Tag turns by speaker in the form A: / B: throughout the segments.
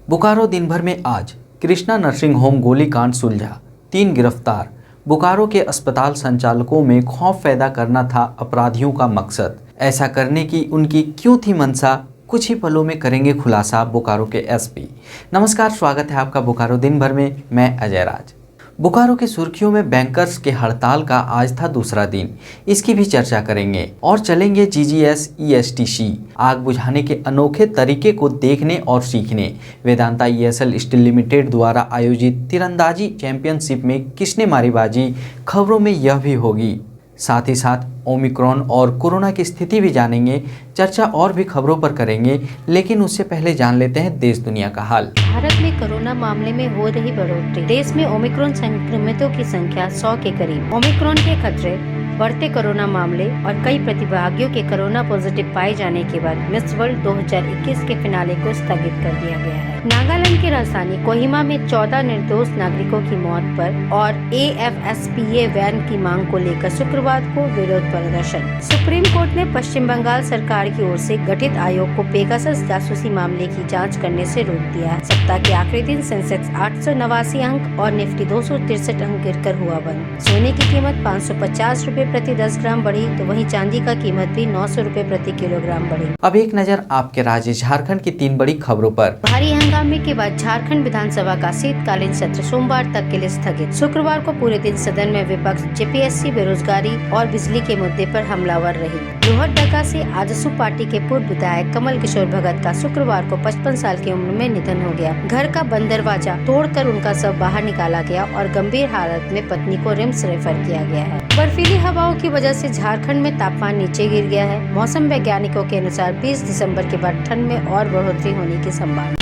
A: बोकारो दिन भर में आज कृष्णा नर्सिंग होम गोलीकांड सुलझा, 3 गिरफ्तार। बोकारो के अस्पताल संचालकों में खौफ पैदा करना था अपराधियों का मकसद। ऐसा करने की उनकी क्यों थी मंशा, कुछ ही पलों में करेंगे खुलासा बोकारो के एसपी। नमस्कार, स्वागत है आपका बोकारो दिन भर में। मैं अजय राज। बोकारो की सुर्खियों में बैंकर्स के हड़ताल का आज था दूसरा दिन, इसकी भी चर्चा करेंगे और चलेंगे जीजीएस ईएसटीसी आग बुझाने के अनोखे तरीके को देखने और सीखने। वेदांता ईएसएल स्टील लिमिटेड द्वारा आयोजित तीरंदाजी चैंपियनशिप में किसने मारी बाजी, खबरों में यह भी होगी। साथ ही साथ ओमिक्रॉन और कोरोना की स्थिति भी जानेंगे। चर्चा और भी खबरों पर करेंगे, लेकिन उससे पहले जान लेते हैं देश दुनिया का हाल।
B: भारत में कोरोना मामले में हो रही बढ़ोतरी। देश में ओमिक्रॉन संक्रमितों की संख्या 100 के करीब। ओमिक्रॉन के खतरे, बढ़ते कोरोना मामले और कई प्रतिभागियों के कोरोना पॉजिटिव पाए जाने के बाद मिस वर्ल्ड 2021 के फिनाले को स्थगित कर दिया गया है। नागालैंड की राजधानी कोहिमा में 14 निर्दोष नागरिकों की मौत पर और AFSPA वैन की मांग को लेकर शुक्रवार को विरोध प्रदर्शन। सुप्रीम कोर्ट ने पश्चिम बंगाल सरकार की ओर से गठित आयोग को पेगासस जासूसी मामले की जांच करने से रोक दिया है। सप्ताह के आखिरी दिन सेंसेक्स 889 अंक और निफ्टी 263 अंक गिरकर हुआ बंद। सोने की कीमत 550 रुपए प्रति 10 ग्राम बढ़ी, तो वहीं चांदी का कीमत भी 900 रुपए प्रति किलोग्राम बढ़ी।
A: अब एक नजर आपके राज्य झारखंड की 3 बड़ी खबरों पर।
B: भारी हंगामे के बाद झारखंड विधानसभा का शीतकालीन सत्र सोमवार तक के लिए स्थगित। शुक्रवार को पूरे दिन सदन में विपक्ष जेपीएससी, बेरोजगारी और बिजली के मुद्दे पर हमलावर रही। लोहरदगा से आजसू पार्टी के पूर्व विधायक कमल किशोर भगत का शुक्रवार को 55 साल की उम्र में निधन हो गया। घर का बंद दरवाजा तोड़कर उनका शव बाहर निकाला गया और गंभीर हालत में पत्नी को रिम्स रेफर किया गया है। बर्फीली हवाओं की वजह से झारखंड में तापमान नीचे गिर गया है। मौसम वैज्ञानिकों के अनुसार 20 दिसंबर के बाद ठंड में और बढ़ोतरी होने की संभावना।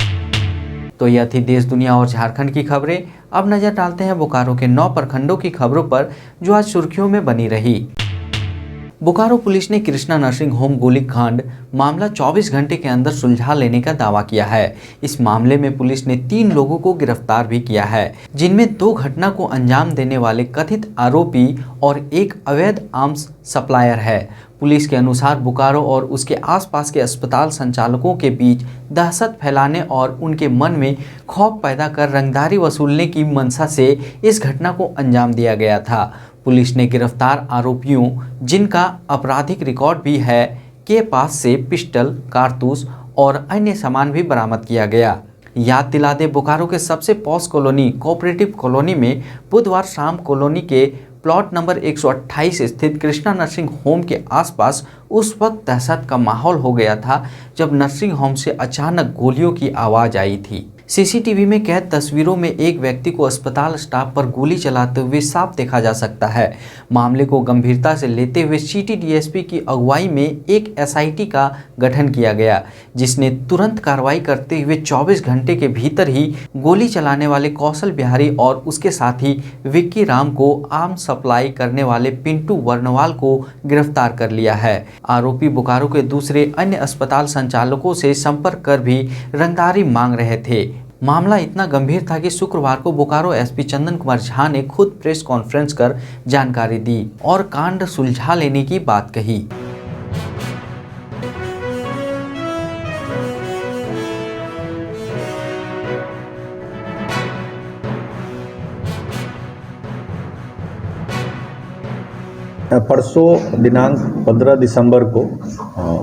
A: तो यह थी देश दुनिया और झारखंड की खबरें। अब नजर डालते हैं बोकारो के 9 प्रखंडों की खबरों पर जो आज सुर्खियों में बनी रही। बोकारो पुलिस ने कृष्णा नर्सिंग होम गोलीकांड मामला 24 घंटे के अंदर सुलझा लेने का दावा किया है। इस मामले में पुलिस ने 3 लोगों को गिरफ्तार भी किया है, जिनमें 2 घटना को अंजाम देने वाले कथित आरोपी और एक अवैध आर्म्स सप्लायर है। पुलिस के अनुसार बोकारो और उसके आसपास के अस्पताल संचालकों के बीच दहशत फैलाने और उनके मन में खौफ पैदा कर रंगदारी वसूलने की मंशा से इस घटना को अंजाम दिया गया था। पुलिस ने गिरफ्तार आरोपियों, जिनका आपराधिक रिकॉर्ड भी है, के पास से पिस्टल, कारतूस और अन्य सामान भी बरामद किया गया। याद दिला दे, बोकारो के सबसे पॉश कॉलोनी कोऑपरेटिव कॉलोनी में बुधवार शाम कॉलोनी के प्लॉट नंबर 128 स्थित कृष्णा नर्सिंग होम के आसपास उस वक्त दहशत का माहौल हो गया था जब नर्सिंग होम से अचानक गोलियों की आवाज़ आई थी। सीसीटीवी में कैद तस्वीरों में एक व्यक्ति को अस्पताल स्टाफ पर गोली चलाते हुए साफ देखा जा सकता है। मामले को गंभीरता से लेते हुए सिटी डीएसपी की अगुवाई में एक एसआईटी का गठन किया गया, जिसने तुरंत कार्रवाई करते हुए 24 घंटे के भीतर ही गोली चलाने वाले कौशल बिहारी और उसके साथी विक्की राम को आर्म्स सप्लाई करने वाले पिंटू वर्णवाल को गिरफ्तार कर लिया है। आरोपी बोकारो के दूसरे अन्य अस्पताल संचालकों से संपर्क कर भी रंगदारी मांग रहे थे। मामला इतना गंभीर था कि शुक्रवार को बोकारो एसपी चंदन कुमार झा ने खुद प्रेस कॉन्फ्रेंस कर जानकारी दी और कांड सुलझा लेने की बात कही।
C: परसों दिनांक 15 दिसंबर को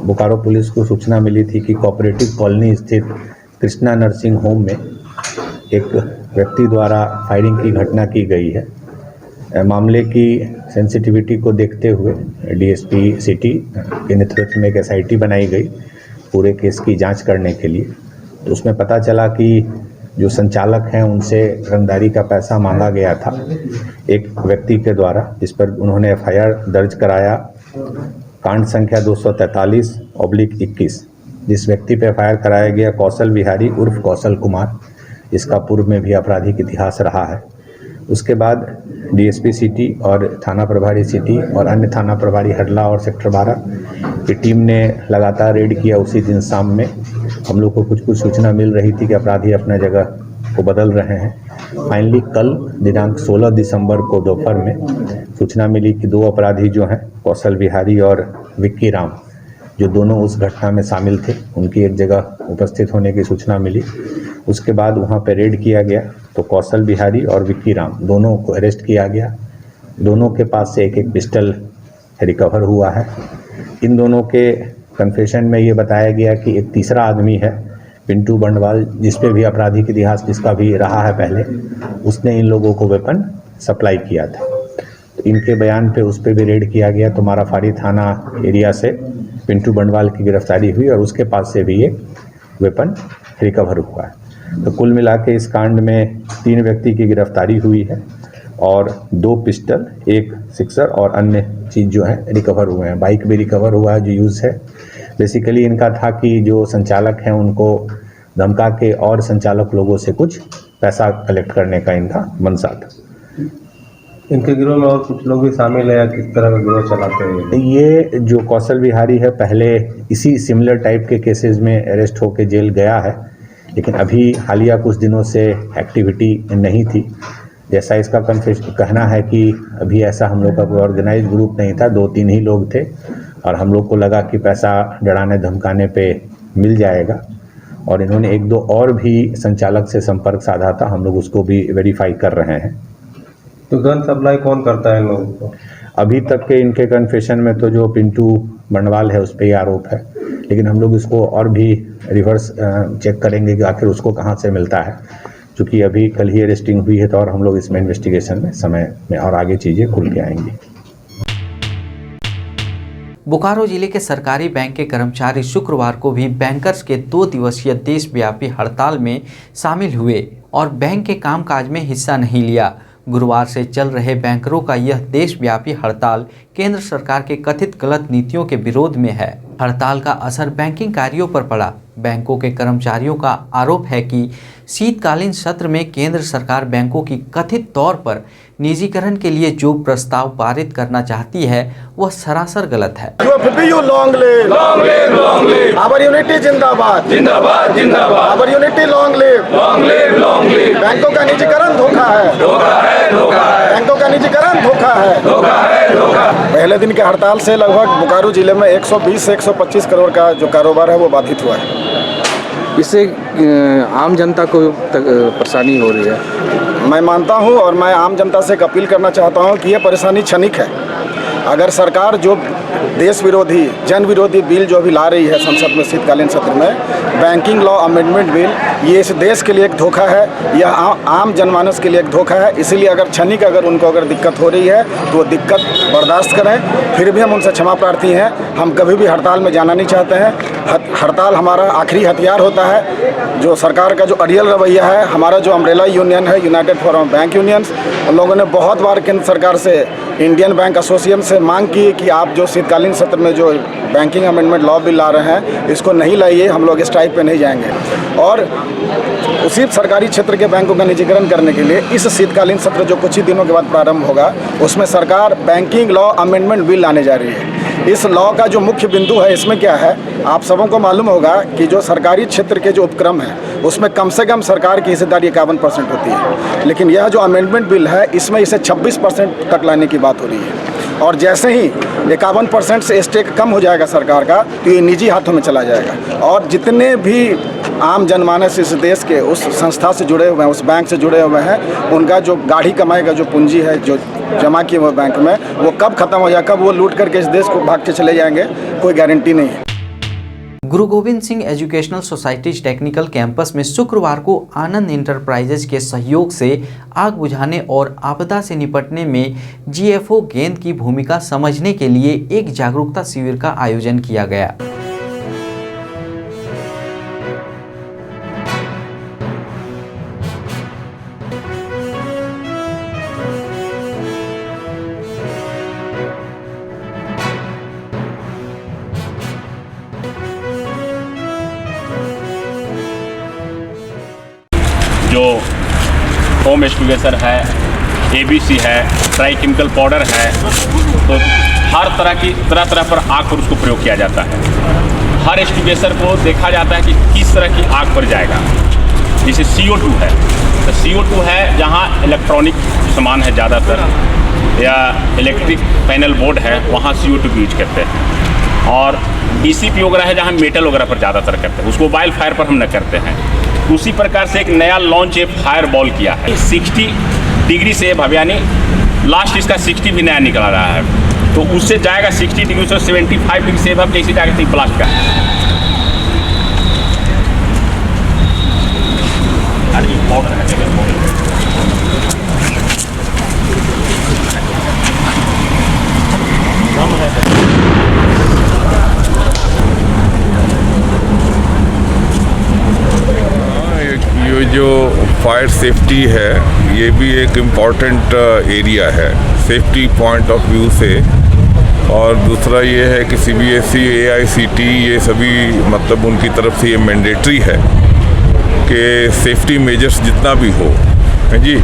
C: बोकारो पुलिस को सूचना मिली थी कि कोऑपरेटिव कॉलोनी स्थित कृष्णा नर्सिंग होम में एक व्यक्ति द्वारा फायरिंग की घटना की गई है। मामले की सेंसिटिविटी को देखते हुए डीएसपी सिटी के नेतृत्व में एक एसआईटी बनाई गई पूरे केस की जांच करने के लिए। तो उसमें पता चला कि जो संचालक हैं उनसे रंगदारी का पैसा मांगा गया था एक व्यक्ति के द्वारा, जिस पर उन्होंने एफआईआर दर्ज कराया कांड संख्या 243/21। जिस व्यक्ति पे एफआईआर कराया गया कौशल बिहारी उर्फ कौशल कुमार, इसका पूर्व में भी आपराधिक इतिहास रहा है। उसके बाद डीएसपी सिटी और थाना प्रभारी सिटी और अन्य थाना प्रभारी हडला और सेक्टर 12 की टीम ने लगातार रेड किया। उसी दिन शाम में हम लोग को कुछ सूचना मिल रही थी कि अपराधी अपना जगह को बदल रहे हैं। फाइनली कल दिनांक 16 दिसंबर को दोपहर में सूचना मिली कि 2 अपराधी जो हैं कौशल बिहारी और विक्की राम, जो दोनों उस घटना में शामिल थे, उनकी एक जगह उपस्थित होने की सूचना मिली उसके बाद वहाँ पे रेड किया गया तो कौशल बिहारी और विक्की राम दोनों को अरेस्ट किया गया। दोनों के पास से एक एक पिस्टल रिकवर हुआ है। इन दोनों के कन्फेशन में ये बताया गया कि एक तीसरा आदमी है पिंटू बंडवाल, जिस पे भी आपराधिक इतिहास जिसका भी रहा है पहले, उसने इन लोगों को वेपन सप्लाई किया था। तो इनके बयान पे उस पर भी रेड किया गया तो माराफाड़ी थाना एरिया से पिंटू बंडवाल की गिरफ्तारी हुई और उसके पास से भी एक वेपन रिकवर हुआ है। तो कुल मिला के इस कांड में 3 व्यक्ति की गिरफ्तारी हुई है और 2 पिस्टल, 1 सिक्सर और अन्य चीज़ जो है रिकवर हुए हैं। बाइक भी रिकवर हुआ है जो यूज़ है। बेसिकली इनका था कि जो संचालक हैं उनको धमका के और संचालक लोगों से कुछ पैसा कलेक्ट करने का इनका मनसा था।
D: इनके गिरोह में और कुछ लोग भी शामिल है या किस तरह का गिरोह चलाते हैं?
C: ये जो कौशल विहारी है पहले इसी सिमिलर टाइप के केसेस में अरेस्ट होकर जेल गया है, लेकिन अभी हालिया कुछ दिनों से एक्टिविटी नहीं थी। जैसा इसका कहना है कि अभी ऐसा हम लोग का कोई ऑर्गेनाइज ग्रुप नहीं था, 2-3 ही लोग थे और हम लोग को लगा कि पैसा डराने धमकाने पे मिल जाएगा और इन्होंने 1-2 और भी संचालक से संपर्क साधा था। हम लोग उसको भी वेरीफाई कर रहे हैं।
D: तो गन सप्लाई कौन करता है इन लोगों को?
C: अभी तक के इनके कन्फेशन में तो जो पिंटू बंडवाल है उस पर ही आरोप है, लेकिन हम लोग इसको और भी रिवर्स चेक करेंगे कि आखिर उसको कहाँ से मिलता है। चूँकि अभी कल ही अरेस्टिंग हुई है तो और हम लोग इसमें इन्वेस्टिगेशन में समय में और आगे चीज़ें खुल के आएंगी।
A: बोकारो जिले के सरकारी बैंक के कर्मचारी शुक्रवार को भी बैंकर्स के 2 दिवसीय देशव्यापी हड़ताल में शामिल हुए और बैंक के कामकाज में हिस्सा नहीं लिया। गुरुवार से चल रहे बैंकरों का यह देशव्यापी हड़ताल केंद्र सरकार के कथित गलत नीतियों के विरोध में है। हड़ताल का असर बैंकिंग कार्यों पर पड़ा। बैंकों के कर्मचारियों का आरोप है कि शीतकालीन सत्र में केंद्र सरकार बैंकों की कथित तौर पर निजीकरण के लिए जो प्रस्ताव पारित करना चाहती है वह सरासर गलत है।
E: लॉन्ग लिव आवर यूनिटी, जिंदाबाद जिंदाबाद जिंदाबाद, our unity long live long live. बैंकों का निजीकरण धोखा है, धोखा है, धोखा है। बैंकों का निजीकरण धोखा है, धोखा है, धोखा। पहले दिन के हड़ताल से लगभग बोकारो जिले में 120 से 125 करोड़ का जो कारोबार है वो बाधित हुआ है।
F: इससे आम जनता को परेशानी हो रही है।
E: मैं मानता हूं और मैं आम जनता से एक अपील करना चाहता हूं कि ये परेशानी क्षणिक है। अगर सरकार जो देश विरोधी, जन विरोधी बिल जो अभी ला रही है संसद में शीतकालीन सत्र में, बैंकिंग लॉ अमेंडमेंट बिल, ये इस देश के लिए एक धोखा है, यह आम जनमानस के लिए एक धोखा है। इसीलिए अगर क्षणिक अगर उनको अगर दिक्कत हो रही है तो वो दिक्कत बर्दाश्त करें। फिर भी हम उनसे क्षमा प्रार्थी हैं। हम कभी भी हड़ताल में जाना नहीं चाहते हैं। हड़ताल हमारा आखिरी हथियार होता है। जो सरकार का जो अड़ियल रवैया है, हमारा जो अम्ब्रेला यूनियन है यूनाइटेड फोरम बैंक यूनियंस, उन लोगों ने बहुत बार केंद्र सरकार से, इंडियन बैंक एसोसिएशन से मांग की कि आप जो शीतकालीन सत्र में जो बैंकिंग अमेंडमेंट लॉ बिल ला रहे हैं इसको नहीं लाइए, हम लोग स्ट्राइक पे नहीं जाएंगे। और उसी सरकारी क्षेत्र के बैंकों का निजीकरण करने के लिए इस शीतकालीन सत्र जो कुछ ही दिनों के बाद प्रारंभ होगा उसमें सरकार बैंकिंग लॉ अमेंडमेंट बिल लाने जा रही है। इस लॉ का जो मुख्य बिंदु है इसमें क्या है, आप सबों को मालूम होगा कि जो सरकारी क्षेत्र के जो उपक्रम है उसमें कम से कम सरकार की हिस्सेदारी 51% होती है, लेकिन यह जो अमेंडमेंट बिल है इसमें इसे 26% तक लाने की बात हो रही है। और जैसे ही 51% से स्टेक कम हो जाएगा सरकार का तो ये निजी हाथों में चला जाएगा और जितने भी आम जनमानस इस देश के उस संस्था से जुड़े हुए हैं, उस बैंक से जुड़े हुए हैं, उनका जो गाढ़ी कमाई का जो पूंजी है जो जमा किए हुए बैंक में, वो कब खत्म हो जाए, कब वो लूट करके इस देश को भाग के चले जाएंगे, कोई गारंटी नहीं है।
A: गुरु Govind Singh educational societies technical campus में शुक्रवार को आनंद इंटरप्राइजेज के सहयोग से आग बुझाने और आपदा से निपटने में जीएफओ गेंद की भूमिका समझने के लिए एक जागरूकता शिविर का आयोजन किया गया।
G: जो होम एक्सटिंग्विशर है, एबीसी है, ट्राई केमिकल पाउडर है, तो हर तरह पर आग पर उसको प्रयोग किया जाता है। हर एक्सटिंग्विशर को देखा जाता है कि किस तरह की आग पर जाएगा। जैसे CO2 है, तो CO2 है जहाँ इलेक्ट्रॉनिक सामान है ज़्यादातर या इलेक्ट्रिक पैनल बोर्ड है वहाँ CO2 यूज करते हैं। और ECP वगैरह है जहाँ मेटल वगैरह पर ज़्यादातर करते हैं, उसको वाइल्ड फायर पर हम न करते हैं। उसी प्रकार से एक नया लॉन्च एक फायर बॉल किया है। 60 डिग्री से भव्यानी लास्ट इसका 60 भी नया निकला रहा है, तो उससे जाएगा 60 डिग्री से 75 डिग्री से अब कैसे जाएगा ब्लास्ट का।
H: ये जो फायर सेफ्टी है ये भी एक इम्पॉर्टेंट एरिया है सेफ्टी पॉइंट ऑफ व्यू से। और दूसरा ये है कि CBSE AICT ये सभी मतलब उनकी तरफ से ये मैंडेटरी है कि सेफ्टी मेजर्स जितना भी हो है जी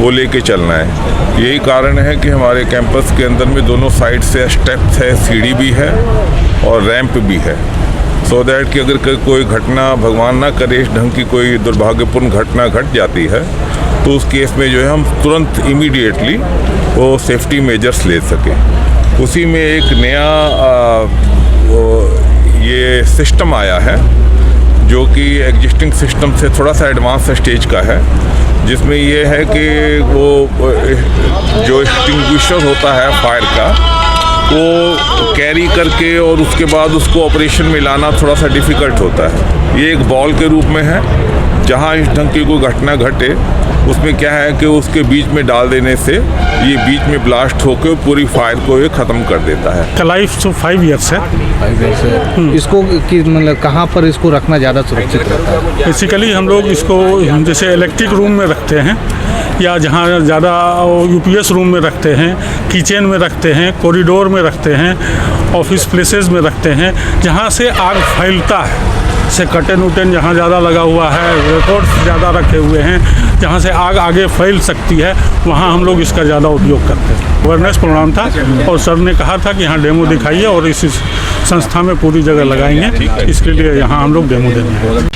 H: वो लेके चलना है। यही कारण है कि हमारे कैंपस के अंदर में दोनों साइड से स्टेप्स है, सीढ़ी भी है और रैंप भी है, सो दैट कि अगर कोई घटना भगवान ना करे इस ढंग की कोई दुर्भाग्यपूर्ण घटना घट जाती है तो उस केस में जो है हम तुरंत इमीडिएटली वो सेफ्टी मेजर्स ले सकें। उसी में एक नया ये सिस्टम आया है जो कि एग्जिस्टिंग सिस्टम से थोड़ा सा एडवांस स्टेज का है, जिसमें ये है कि वो जो एक्सटिंग्विशर होता है फायर का वो कैरी करके और उसके बाद उसको ऑपरेशन में लाना थोड़ा सा डिफ़िकल्ट होता है। ये एक बॉल के रूप में है, जहाँ इस ढंग की कोई घटना घटे उसमें क्या है कि उसके बीच में डाल देने से ये बीच में ब्लास्ट होकर पूरी फायर को ये ख़त्म कर देता है।
I: का लाइफ तो 5 ईयर्स है।
F: 5 ईयर्स है। इसको मतलब कहाँ पर इसको रखना ज़्यादा सुरक्षित रहता है?
I: बेसिकली हम लोग इसको जैसे इलेक्ट्रिक रूम में रखते हैं या जहाँ ज़्यादा UPS रूम में रखते हैं, किचन में रखते हैं, कॉरिडोर में रखते हैं, ऑफिस प्लेसेस में रखते हैं, जहाँ से आग फैलता है। से कर्टन उटन जहाँ ज़्यादा लगा हुआ है, रिकॉर्ड्स ज़्यादा रखे हुए हैं, जहाँ से आग आगे फैल सकती है वहाँ हम लोग इसका ज़्यादा उपयोग करते हैं। अवेयरनेस प्रोग्राम था और सर ने कहा था कि यहाँ डेमो दिखाइए और इस संस्था में पूरी जगह लगाएंगे, इसके लिए यहाँ हम लोग डेमो देंगे।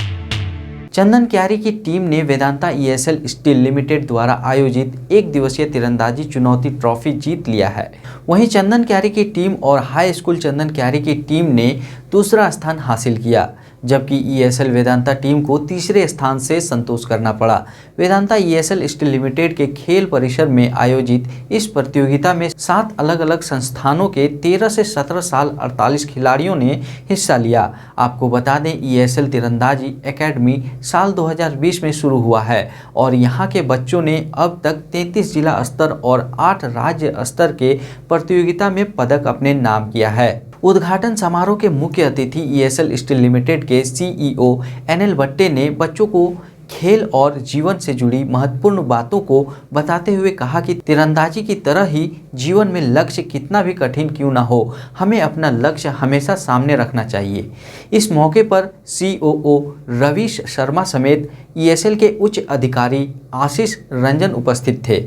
A: चंदन क्यारी की टीम ने वेदांता ESL स्टील लिमिटेड द्वारा आयोजित एक दिवसीय तीरंदाजी चुनौती ट्रॉफी जीत लिया है। वहीं चंदन क्यारी की टीम और हाई स्कूल चंदन क्यारी की टीम ने दूसरा स्थान हासिल किया, जबकि ESL वेदांता टीम को तीसरे स्थान से संतोष करना पड़ा। वेदांता ESL स्टील लिमिटेड के खेल परिसर में आयोजित इस प्रतियोगिता में 7 अलग अलग संस्थानों के 13 से 17 साल 48 खिलाड़ियों ने हिस्सा लिया। आपको बता दें ESL तीरंदाजी एकेडमी साल 2020 में शुरू हुआ है और यहाँ के बच्चों ने अब तक 33 जिला स्तर और 8 राज्य स्तर के प्रतियोगिता में पदक अपने नाम किया है। उद्घाटन समारोह के मुख्य अतिथि ESL स्टील लिमिटेड के CEO NL भट्टे ने बच्चों को खेल और जीवन से जुड़ी महत्वपूर्ण बातों को बताते हुए कहा कि तीरंदाजी की तरह ही जीवन में लक्ष्य कितना भी कठिन क्यों ना हो, हमें अपना लक्ष्य हमेशा सामने रखना चाहिए। इस मौके पर COO रवीश शर्मा समेत ESL के उच्च अधिकारी आशीष रंजन उपस्थित थे।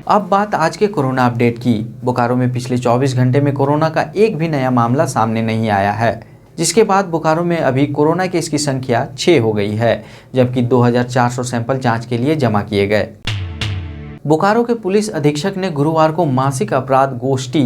A: अब बात आज के कोरोना अपडेट की। बोकारो में पिछले 24 घंटे में कोरोना का एक भी नया मामला सामने नहीं आया है, जिसके बाद बोकारो में अभी कोरोना केस की संख्या 6 हो गई है, जबकि 2400 सैंपल जांच के लिए जमा किए गए। बोकारो के पुलिस अधीक्षक ने गुरुवार को मासिक अपराध गोष्ठी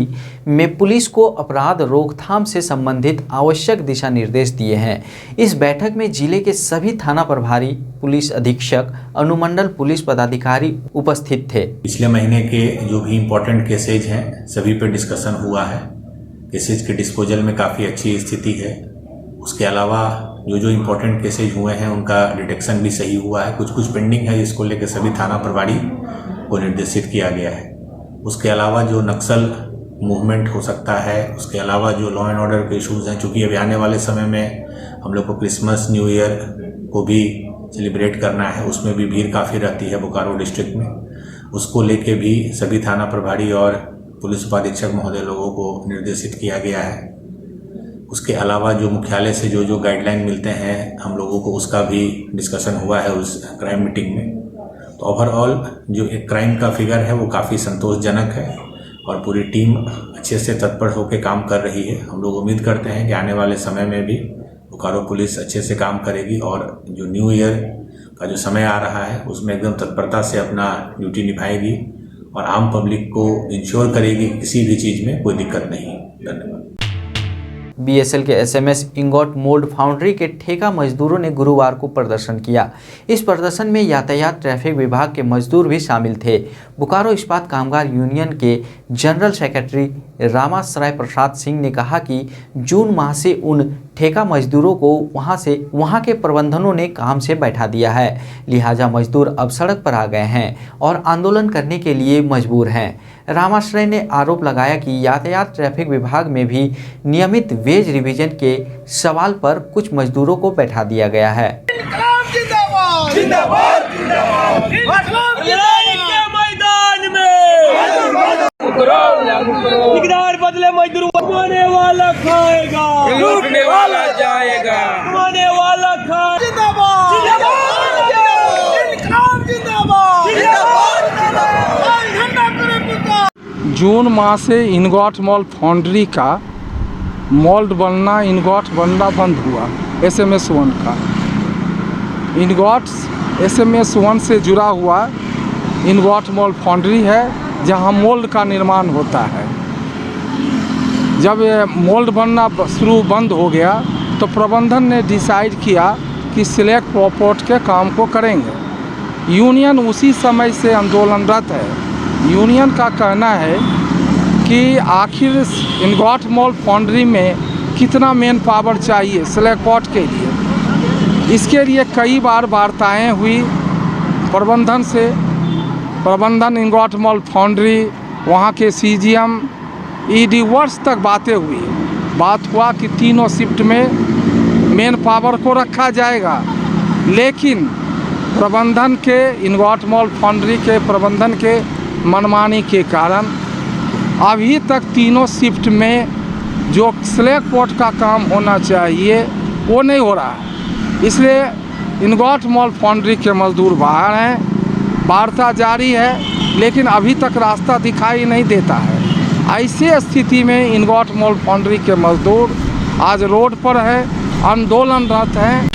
A: में पुलिस को अपराध रोकथाम से संबंधित आवश्यक दिशा निर्देश दिए हैं। इस बैठक में जिले के सभी थाना प्रभारी, पुलिस अधीक्षक, अनुमंडल पुलिस पदाधिकारी उपस्थित थे।
J: पिछले महीने के जो भी इम्पोर्टेंट केसेज हैं सभी पे डिस्कशन हुआ है। केसेज के डिस्पोजल में काफ़ी अच्छी स्थिति है। उसके अलावा जो इम्पोर्टेंट केसेज हुए हैं उनका डिटेक्शन भी सही हुआ है। कुछ पेंडिंग है, जिसको लेकर सभी थाना प्रभारी को निर्देशित किया गया है। उसके अलावा जो नक्सल मूवमेंट हो सकता है, उसके अलावा जो लॉ एंड ऑर्डर के इशूज़ हैं, चूँकि अभी आने वाले समय में हम लोग को क्रिसमस न्यू ईयर को भी सेलिब्रेट करना है, उसमें भी भीड़ काफ़ी रहती है बोकारो डिस्ट्रिक्ट में। उसको लेके भी सभी थाना प्रभारी और पुलिस उपाधीक्षक महोदय लोगों को निर्देशित किया गया है। उसके अलावा जो मुख्यालय से जो गाइडलाइन मिलते हैं हम लोगों को, उसका भी डिस्कशन हुआ है उस क्राइम मीटिंग में। तो ओवरऑल जो एक क्राइम का फिगर है वो काफ़ी संतोषजनक है और पूरी टीम अच्छे से तत्पर होकर काम कर रही है। हम लोग उम्मीद करते हैं कि आने वाले समय में भी बोकारो पुलिस अच्छे से काम करेगी और जो न्यू ईयर का जो समय आ रहा है उसमें एकदम तत्परता से अपना ड्यूटी निभाएगी और आम पब्लिक को इंश्योर करेगी किसी भी चीज़ में कोई दिक्कत नहीं। धन्यवाद।
A: बीएसएल के एसएमएस इंगोट मोल्ड फाउंड्री के ठेका मजदूरों ने गुरुवार को प्रदर्शन किया। इस प्रदर्शन में यातायात ट्रैफिक विभाग के मजदूर भी शामिल थे। बोकारो इस्पात कामगार यूनियन के जनरल सेक्रेटरी रामाश्रय प्रसाद सिंह ने कहा कि जून माह से उन ठेका मजदूरों को वहां के प्रबंधनों ने काम से बैठा दिया है, लिहाजा मजदूर अब सड़क पर आ गए हैं और आंदोलन करने के लिए मजबूर हैं। रामाश्रय ने आरोप लगाया कि यातायात ट्रैफिक विभाग में भी नियमित वेज रिवीजन के सवाल पर कुछ मजदूरों को बैठा दिया गया है।
K: बदले मजदूर कमाने वाला खाएगा, लूटने वाला जाएगा, कमाने वाला खाएगा।
F: जून माह से इंगोट मोल्ड फाउंड्री का मोल्ड बनना बंद हुआ। एसएमएस 1 का इंगोट एसएमएस 1 से जुड़ा हुआ इंगोट मोल्ड फाउंड्री है, जहां मोल्ड का निर्माण होता है। जब ये मोल्ड बनना बंद हो गया तो प्रबंधन ने डिसाइड किया कि सिलेक्ट प्रोपोर्ट के काम को करेंगे। यूनियन उसी समय से आंदोलनरत है। यूनियन का कहना है कि आखिर इंगोट मोल्ड फाउंड्री में कितना मैन पावर चाहिए सिलेक्ट पोर्ट के लिए। इसके लिए कई बार वार्ताएं हुई प्रबंधन से। प्रबंधन इंगोट मोल्ड फाउंड्री, वहाँ के सीजीएम, ईडी वर्ष तक बातें हुई। बात हुआ कि तीनों शिफ्ट में मेन पावर को रखा जाएगा, लेकिन प्रबंधन के इंगोट मोल्ड फाउंड्री के प्रबंधन के मनमानी के कारण अभी तक तीनों शिफ्ट में जो स्लैग पोर्ट का काम होना चाहिए वो नहीं हो रहा है। इसलिए इंगोट मोल्ड फाउंड्री के मजदूर बाहर हैं। वार्ता जारी है, लेकिन अभी तक रास्ता दिखाई नहीं देता है। ऐसी स्थिति में इंगोट मोल्ड फाउंड्री के मजदूर आज रोड पर है, आंदोलनरत हैं।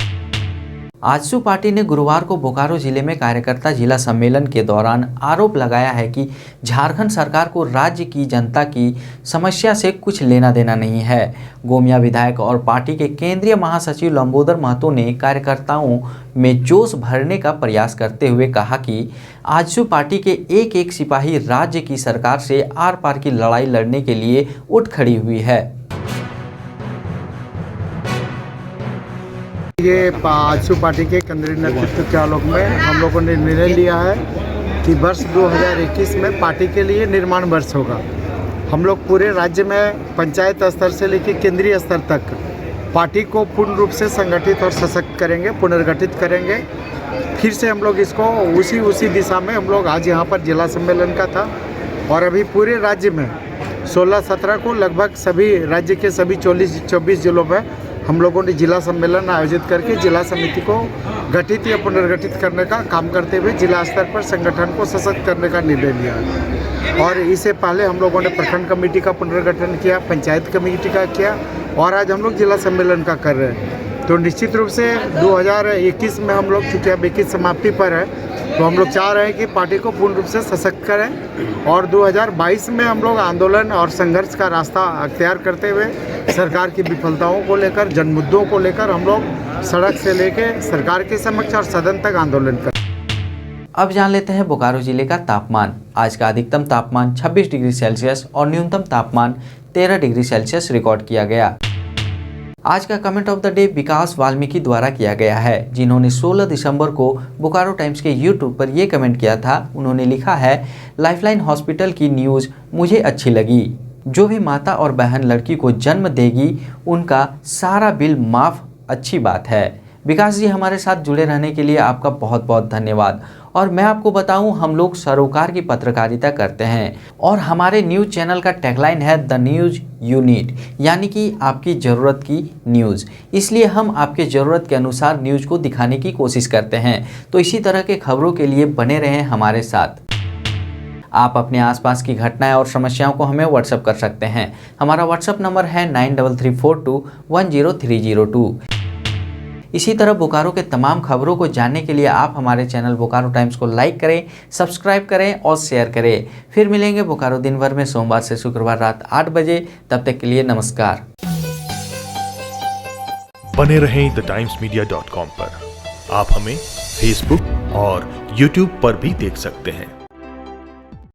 A: आजसू पार्टी ने गुरुवार को बोकारो जिले में कार्यकर्ता जिला सम्मेलन के दौरान आरोप लगाया है कि झारखंड सरकार को राज्य की जनता की समस्या से कुछ लेना देना नहीं है। गोमिया विधायक और पार्टी के केंद्रीय महासचिव लंबोदर महतो ने कार्यकर्ताओं में जोश भरने का प्रयास करते हुए कहा कि आजसू पार्टी के एक एक सिपाही राज्य की सरकार से आर पार की लड़ाई लड़ने के लिए उठ खड़ी हुई है।
L: ये आजसू पार्टी के केंद्रीय नेतृत्व के आलोक में हम लोगों ने निर्णय लिया है कि वर्ष 2021 में पार्टी के लिए निर्माण वर्ष होगा। हम लोग पूरे राज्य में पंचायत स्तर से लेकर केंद्रीय स्तर तक पार्टी को पूर्ण रूप से संगठित और सशक्त करेंगे, पुनर्गठित करेंगे। फिर से हम लोग इसको उसी दिशा में हम लोग आज यहाँ पर जिला सम्मेलन का था और अभी पूरे राज्य में 16-17 को लगभग सभी राज्य के सभी 24 जिलों में हम लोगों ने जिला सम्मेलन आयोजित करके जिला समिति को गठित या पुनर्गठित करने का काम करते हुए जिला स्तर पर संगठन को सशक्त करने का निर्णय लिया है। और इससे पहले हम लोगों ने प्रखंड कमेटी का पुनर्गठन किया, पंचायत कमेटी का किया और आज हम लोग जिला सम्मेलन का कर रहे हैं। तो निश्चित रूप से 2021 में हम लोग चूँकि अब 21 समाप्ति पर है, तो हम लोग चाह रहे हैं कि पार्टी को पूर्ण रूप से सशक्त करें और 2022 में हम लोग आंदोलन और संघर्ष का रास्ता अख्तियार करते हुए सरकार की विफलताओं को लेकर, जन मुद्दों को लेकर हम लोग सड़क से लेके सरकार के समक्ष और सदन तक आंदोलन करें।
A: अब जान लेते हैं बोकारो जिले का तापमान। आज का अधिकतम तापमान 26 डिग्री सेल्सियस और न्यूनतम तापमान 13 डिग्री सेल्सियस रिकॉर्ड किया गया। आज का कमेंट ऑफ द डे विकास वाल्मीकि द्वारा किया गया है, जिन्होंने 16 दिसंबर को बोकारो टाइम्स के यूट्यूब पर ये कमेंट किया था। उन्होंने लिखा है, लाइफलाइन हॉस्पिटल की न्यूज़ मुझे अच्छी लगी। जो भी माता और बहन लड़की को जन्म देगी उनका सारा बिल माफ़, अच्छी बात है। विकास जी, हमारे साथ जुड़े रहने के लिए आपका बहुत बहुत धन्यवाद। और मैं आपको बताऊं, हम लोग सरोकार की पत्रकारिता करते हैं और हमारे न्यूज़ चैनल का टैगलाइन है द न्यूज़ यू नीड, यानी कि आपकी ज़रूरत की न्यूज़। इसलिए हम आपके ज़रूरत के अनुसार न्यूज़ को दिखाने की कोशिश करते हैं। तो इसी तरह के खबरों के लिए बने रहें हमारे साथ। आप अपने आसपास की घटनाएं और समस्याओं को हमें व्हाट्सएप कर सकते हैं। हमारा व्हाट्सएप नंबर है 9334210302। इसी तरह बोकारो के तमाम खबरों को जानने के लिए आप हमारे चैनल बोकारो टाइम्स को लाइक करें, सब्सक्राइब करें और शेयर करें। फिर मिलेंगे बोकारो दिन भर में सोमवार से शुक्रवार रात 8 बजे। तब तक के लिए नमस्कार।
M: बने रहें thetimes media.com पर। आप हमें फेसबुक और यूट्यूब पर भी देख सकते हैं।